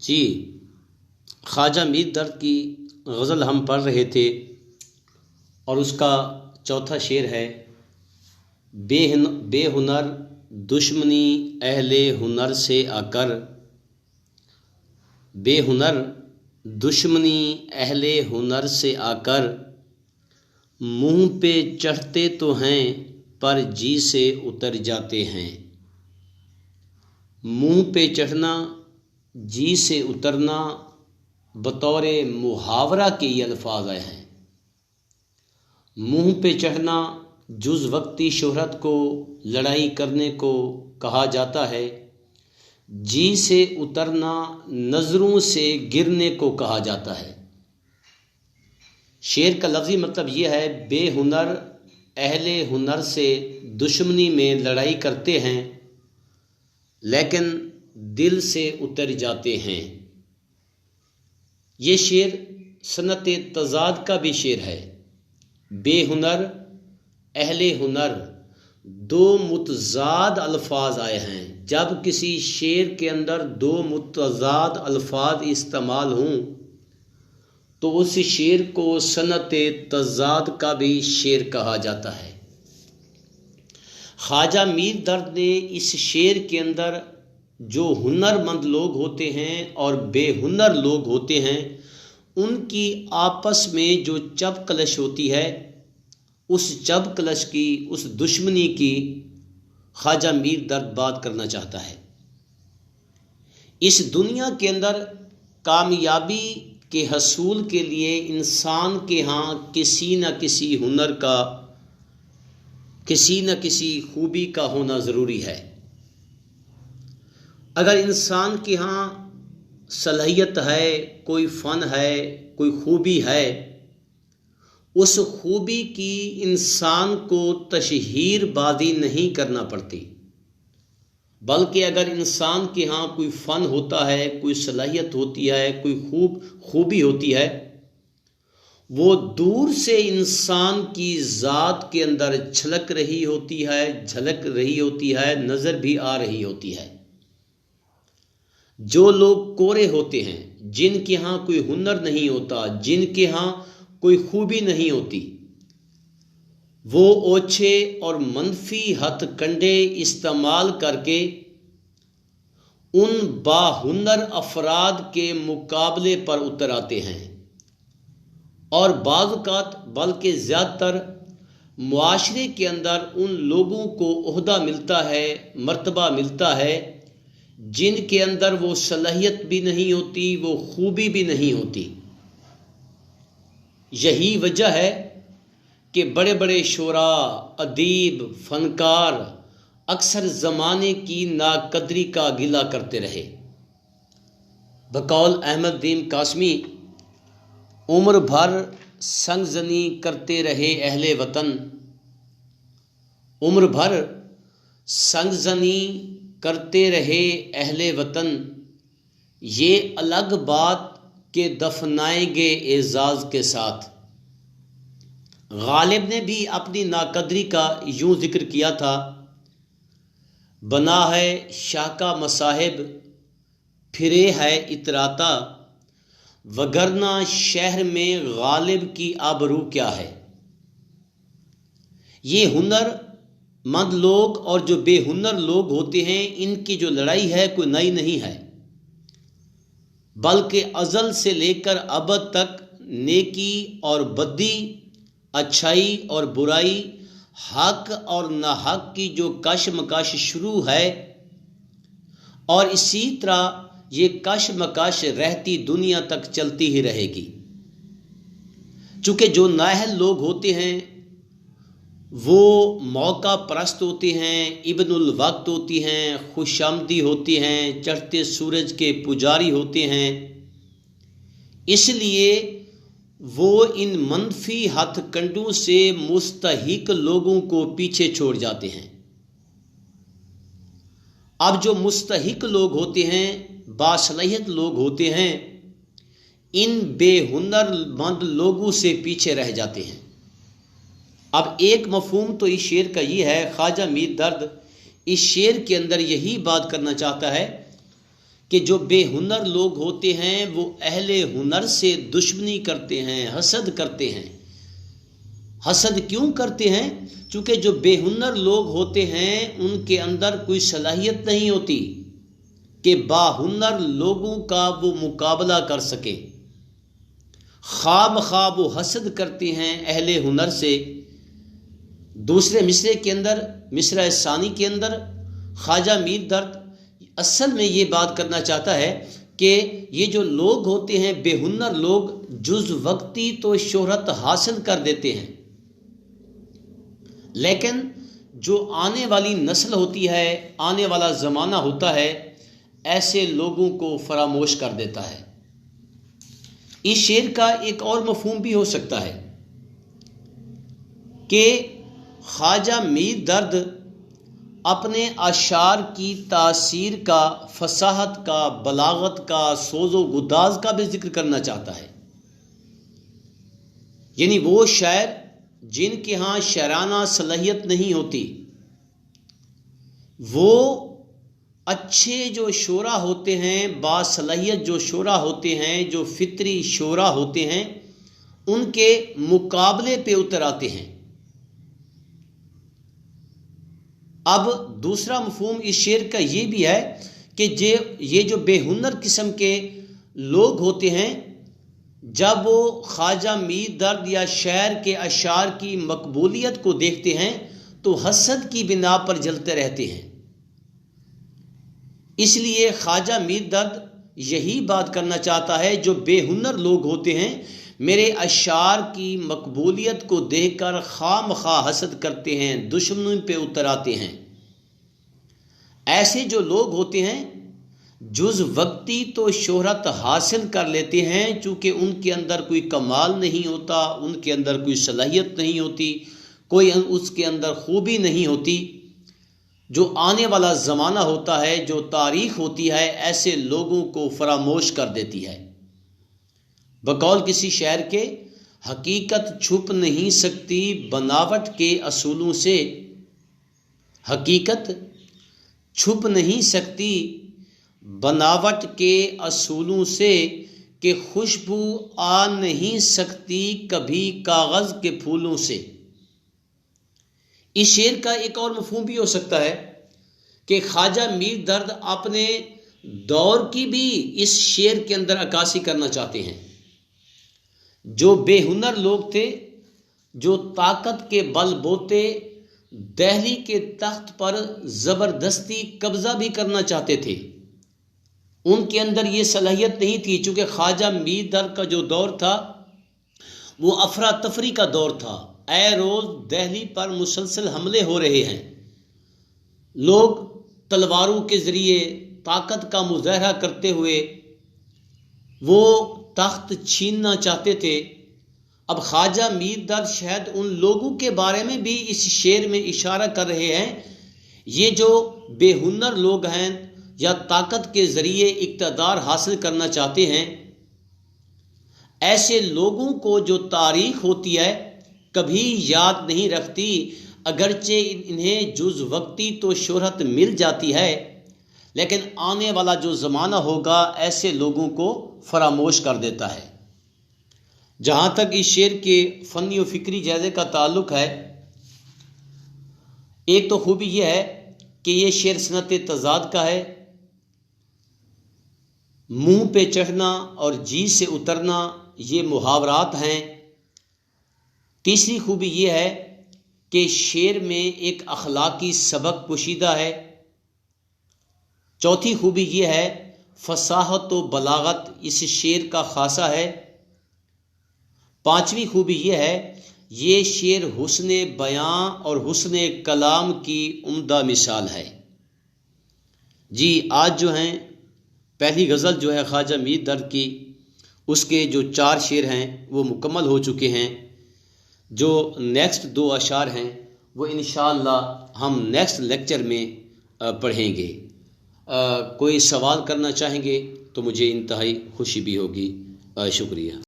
جی، خواجہ میر درد کی غزل ہم پڑھ رہے تھے اور اس کا چوتھا شعر ہے: بے ہنر دشمنی اہل ہنر سے آ کر، بے ہنر دشمنی اہل ہنر سے آ کر، منہ پہ چڑھتے تو ہیں پر جی سے اتر جاتے ہیں۔ منہ پہ چڑھنا، جی سے اترنا بطور محاورہ کے یہ الفاظ آئے ہیں۔ منہ پہ چڑھنا جز وقتی شہرت کو، لڑائی کرنے کو کہا جاتا ہے۔ جی سے اترنا نظروں سے گرنے کو کہا جاتا ہے۔ شعر کا لفظی مطلب یہ ہے: بے ہنر اہل ہنر سے دشمنی میں لڑائی کرتے ہیں لیکن دل سے اتر جاتے ہیں۔ یہ شعر صنعت تضاد کا بھی شعر ہے۔ بے ہنر اہل ہنر دو متضاد الفاظ آئے ہیں۔ جب کسی شعر کے اندر دو متضاد الفاظ استعمال ہوں تو اس شعر کو صنعت تضاد کا بھی شعر کہا جاتا ہے۔ خواجہ میر درد نے اس شعر کے اندر جو ہنر مند لوگ ہوتے ہیں اور بے ہنر لوگ ہوتے ہیں، ان کی آپس میں جو چب کلش ہوتی ہے، اس چب کلش کی، اس دشمنی کی خواجہ میر درد بات کرنا چاہتا ہے۔ اس دنیا کے اندر کامیابی کے حصول کے لیے انسان کے ہاں کسی نہ کسی ہنر کا، کسی نہ کسی خوبی کا ہونا ضروری ہے۔ اگر انسان کے ہاں صلاحیت ہے، کوئی فن ہے، کوئی خوبی ہے، اس خوبی کی انسان کو تشہیر بازی نہیں کرنا پڑتی، بلکہ اگر انسان کے ہاں کوئی فن ہوتا ہے، کوئی صلاحیت ہوتی ہے، کوئی خوبی ہوتی ہے، وہ دور سے انسان کی ذات کے اندر چھلک رہی ہوتی ہے، جھلک رہی ہوتی ہے، نظر بھی آ رہی ہوتی ہے۔ جو لوگ کورے ہوتے ہیں، جن کے ہاں کوئی ہنر نہیں ہوتا، جن کے ہاں کوئی خوبی نہیں ہوتی، وہ اوچھے اور منفی ہتھ کنڈے استعمال کر کے ان باہنر افراد کے مقابلے پر اتر آتے ہیں، اور بعض اوقات بلکہ زیادہ تر معاشرے کے اندر ان لوگوں کو عہدہ ملتا ہے، مرتبہ ملتا ہے، جن کے اندر وہ صلاحیت بھی نہیں ہوتی، وہ خوبی بھی نہیں ہوتی۔ یہی وجہ ہے کہ بڑے بڑے شعراء، ادیب، فنکار اکثر زمانے کی ناقدری کا گلہ کرتے رہے۔ بقول احمد دیم قاسمی: عمر بھر سنگ زنی کرتے رہے اہل وطن، عمر بھر سنگ زنی کرتے رہے اہل وطن، یہ الگ بات کہ دفنائیں گے اعزاز کے ساتھ۔ غالب نے بھی اپنی ناقدری کا یوں ذکر کیا تھا: بنا ہے شاہ کا مصاحب، پھرے ہے اتراتا، وگرنہ شہر میں غالب کی آبرو کیا ہے۔ یہ ہنر مند لوگ اور جو بے ہنر لوگ ہوتے ہیں، ان کی جو لڑائی ہے کوئی نئی نہیں ہے، بلکہ ازل سے لے کر ابد تک نیکی اور بدی، اچھائی اور برائی، حق اور ناحق کی جو کشمکش شروع ہے، اور اسی طرح یہ کشمکش رہتی دنیا تک چلتی ہی رہے گی۔ چونکہ جو نااہل لوگ ہوتے ہیں وہ موقع پرست ہوتے ہیں، ابن الوقت ہوتی ہیں، خوش آمدی ہوتے ہیں، چڑھتے سورج کے پجاری ہوتے ہیں، اس لیے وہ ان منفی ہتھ کنڈوں سے مستحق لوگوں کو پیچھے چھوڑ جاتے ہیں۔ اب جو مستحق لوگ ہوتے ہیں، باصلاحیت لوگ ہوتے ہیں، ان بے ہنر مند لوگوں سے پیچھے رہ جاتے ہیں۔ اب ایک مفہوم تو اس شعر کا یہ ہے، خواجہ میر درد اس شعر کے اندر یہی بات کرنا چاہتا ہے کہ جو بے ہنر لوگ ہوتے ہیں وہ اہل ہنر سے دشمنی کرتے ہیں، حسد کرتے ہیں۔ حسد کیوں کرتے ہیں؟ چونکہ جو بے ہنر لوگ ہوتے ہیں ان کے اندر کوئی صلاحیت نہیں ہوتی کہ با ہنر لوگوں کا وہ مقابلہ کر سکے، خواہ مخواہ وہ حسد کرتے ہیں اہل ہنر سے۔ دوسرے مصرع کے اندر، مصرع ثانی کے اندر خواجہ میر درد اصل میں یہ بات کرنا چاہتا ہے کہ یہ جو لوگ ہوتے ہیں بے ہنر لوگ، جز وقتی تو شہرت حاصل کر دیتے ہیں، لیکن جو آنے والی نسل ہوتی ہے، آنے والا زمانہ ہوتا ہے، ایسے لوگوں کو فراموش کر دیتا ہے۔ اس شعر کا ایک اور مفہوم بھی ہو سکتا ہے کہ خواجہ میر درد اپنے اشعار کی تاثیر کا، فصاحت کا، بلاغت کا، سوز و گداز کا بھی ذکر کرنا چاہتا ہے۔ یعنی وہ شاعر جن کے ہاں شاعرانہ صلاحیت نہیں ہوتی، وہ اچھے جو شعراء ہوتے ہیں، باصلاحیت جو شعراء ہوتے ہیں، جو فطری شعراء ہوتے ہیں، ان کے مقابلے پہ اتر آتے ہیں۔ اب دوسرا مفہوم اس شعر کا یہ بھی ہے کہ یہ جو بے ہنر قسم کے لوگ ہوتے ہیں، جب وہ خواجہ میر درد یا شاعر کے اشعار کی مقبولیت کو دیکھتے ہیں تو حسد کی بنا پر جلتے رہتے ہیں۔ اس لیے خواجہ میر درد یہی بات کرنا چاہتا ہے، جو بے ہنر لوگ ہوتے ہیں میرے اشعار کی مقبولیت کو دیکھ کر خواہ مخواہ حسد کرتے ہیں، دشمنی پہ اتر آتے ہیں۔ ایسے جو لوگ ہوتے ہیں جز وقتی تو شہرت حاصل کر لیتے ہیں، چونکہ ان کے اندر کوئی کمال نہیں ہوتا، ان کے اندر کوئی صلاحیت نہیں ہوتی، کوئی اس کے اندر خوبی نہیں ہوتی۔ جو آنے والا زمانہ ہوتا ہے، جو تاریخ ہوتی ہے، ایسے لوگوں کو فراموش کر دیتی ہے۔ بقول کسی شاعر کے، حقیقت چھپ نہیں سکتی بناوٹ کے اصولوں سے، حقیقت چھپ نہیں سکتی بناوٹ کے اصولوں سے، کہ خوشبو آ نہیں سکتی کبھی کاغذ کے پھولوں سے۔ اس شعر کا ایک اور مفہوم بھی ہو سکتا ہے کہ خواجہ میر درد اپنے دور کی بھی اس شعر کے اندر عکاسی کرنا چاہتے ہیں۔ جو بے ہنر لوگ تھے، جو طاقت کے بل بوتے دہلی کے تخت پر زبردستی قبضہ بھی کرنا چاہتے تھے، ان کے اندر یہ صلاحیت نہیں تھی، چونکہ خواجہ میر درد کا جو دور تھا وہ افراتفری کا دور تھا۔ اے روز دہلی پر مسلسل حملے ہو رہے ہیں، لوگ تلواروں کے ذریعے طاقت کا مظاہرہ کرتے ہوئے وہ تخت چھیننا چاہتے تھے۔ اب خواجہ میر درد شاید ان لوگوں کے بارے میں بھی اس شعر میں اشارہ کر رہے ہیں، یہ جو بے ہنر لوگ ہیں یا طاقت کے ذریعے اقتدار حاصل کرنا چاہتے ہیں، ایسے لوگوں کو جو تاریخ ہوتی ہے کبھی یاد نہیں رکھتی، اگرچہ انہیں جز وقتی تو شہرت مل جاتی ہے، لیکن آنے والا جو زمانہ ہوگا ایسے لوگوں کو فراموش کر دیتا ہے۔ جہاں تک اس شعر کے فنی و فکری جائزے کا تعلق ہے، ایک تو خوبی یہ ہے کہ یہ شعر صنعت تضاد کا ہے، منہ پہ چڑھنا اور جی سے اترنا یہ محاورات ہیں۔ تیسری خوبی یہ ہے کہ شعر میں ایک اخلاقی سبق پوشیدہ ہے۔ چوتھی خوبی یہ ہے فصاحت و بلاغت اس شعر کا خاصہ ہے۔ پانچویں خوبی یہ ہے یہ شعر حسن بیاں اور حسن کلام کی عمدہ مثال ہے۔ جی آج جو ہیں پہلی غزل جو ہے خواجہ میر درد کی، اس کے جو 4 شعر ہیں وہ مکمل ہو چکے ہیں۔ جو نیکسٹ 2 اشعار ہیں وہ انشاءاللہ ہم نیکسٹ لیکچر میں پڑھیں گے۔ کوئی سوال کرنا چاہیں گے تو مجھے انتہائی خوشی بھی ہوگی۔ شکریہ۔